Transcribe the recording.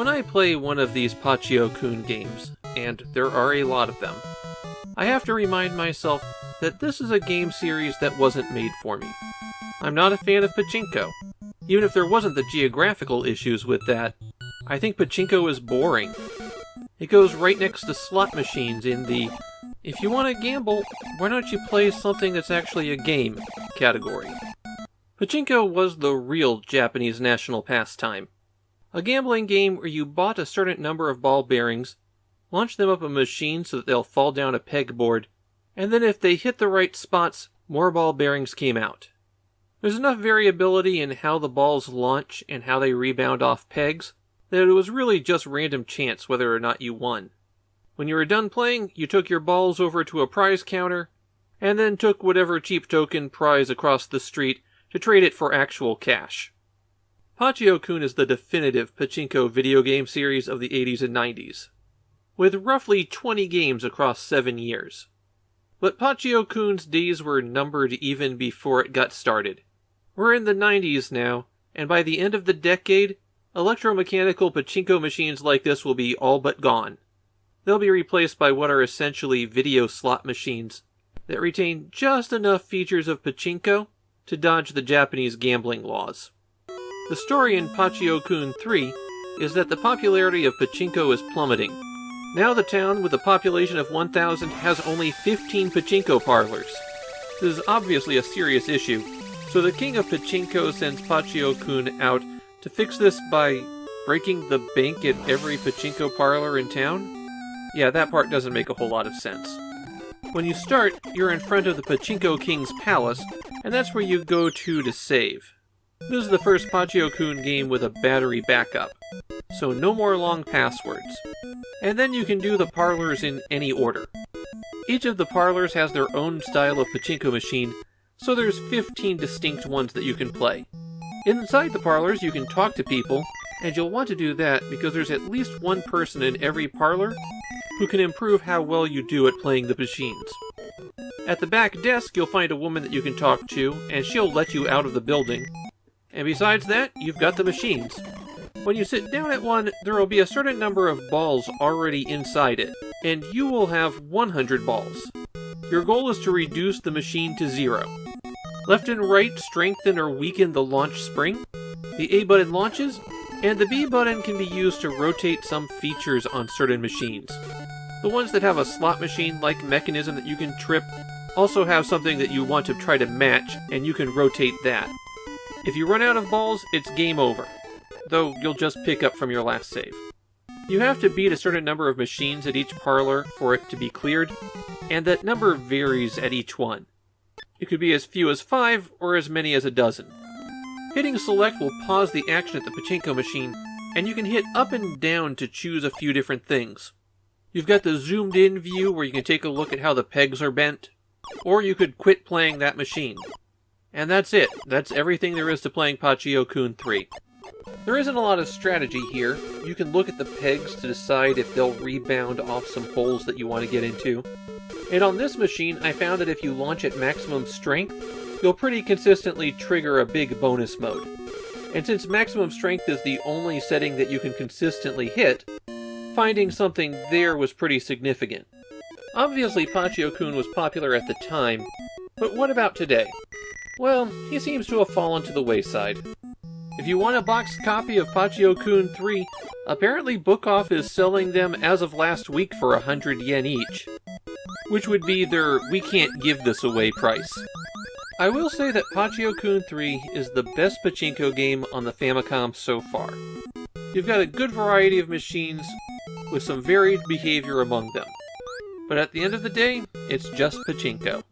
When I play one of these Pachiokun games, and there are a lot of them, I have to remind myself that this is a game series that wasn't made for me. I'm not a fan of pachinko. Even if there wasn't the geographical issues with that, I think pachinko is boring. It goes right next to slot machines in the "if you want to gamble, why don't you play something that's actually a game" category. Pachinko was the real Japanese national pastime. A gambling game where you bought a certain number of ball bearings, launched them up a machine so that they'll fall down a pegboard, and then if they hit the right spots, more ball bearings came out. There's enough variability in how the balls launch and how they rebound off pegs that it was really just random chance whether or not you won. When you were done playing, you took your balls over to a prize counter, and then took whatever cheap token prize across the street to trade it for actual cash. Pachiokun is the definitive pachinko video game series of the 80s and 90s, with roughly 20 games across 7 years. But Pachiokun's days were numbered even before it got started. We're in the 90s now, and by the end of the decade, electromechanical pachinko machines like this will be all but gone. They'll be replaced by what are essentially video slot machines that retain just enough features of pachinko to dodge the Japanese gambling laws. The story in Pachiokun 3 is that the popularity of pachinko is plummeting. Now the town, with a population of 1,000, has only 15 pachinko parlors. This is obviously a serious issue, so the king of pachinko sends Pachiokun out to fix this by breaking the bank at every pachinko parlor in town? Yeah, that part doesn't make a whole lot of sense. When you start, you're in front of the Pachinko King's palace, and that's where you go to save. This is the first Pachiokun game with a battery backup, so no more long passwords. And then you can do the parlors in any order. Each of the parlors has their own style of pachinko machine, so there's 15 distinct ones that you can play. Inside the parlors you can talk to people, and you'll want to do that because there's at least one person in every parlor who can improve how well you do at playing the machines. At the back desk you'll find a woman that you can talk to, and she'll let you out of the building. And besides that, you've got the machines. When you sit down at one, there will be a certain number of balls already inside it, and you will have 100 balls. Your goal is to reduce the machine to 0. Left and right strengthen or weaken the launch spring. The A button launches, and the B button can be used to rotate some features on certain machines. The ones that have a slot machine-like mechanism that you can trip also have something that you want to try to match, and you can rotate that. If you run out of balls, it's game over, though you'll just pick up from your last save. You have to beat a certain number of machines at each parlor for it to be cleared, and that number varies at each one. It could be as few as 5 or as many as a dozen. Hitting select will pause the action at the pachinko machine, and you can hit up and down to choose a few different things. You've got the zoomed in view where you can take a look at how the pegs are bent, or you could quit playing that machine. And that's it. That's everything there is to playing Pachiokun 3. There isn't a lot of strategy here. You can look at the pegs to decide if they'll rebound off some holes that you want to get into. And on this machine, I found that if you launch at maximum strength, you'll pretty consistently trigger a big bonus mode. And since maximum strength is the only setting that you can consistently hit, finding something there was pretty significant. Obviously Pachiokun was popular at the time, but what about today? Well, he seems to have fallen to the wayside. If you want a boxed copy of Pachiokun 3, apparently Book Off is selling them as of last week for 100 yen each, which would be their "we can't give this away" price. I will say that Pachiokun 3 is the best pachinko game on the Famicom so far. You've got a good variety of machines with some varied behavior among them. But at the end of the day, it's just pachinko.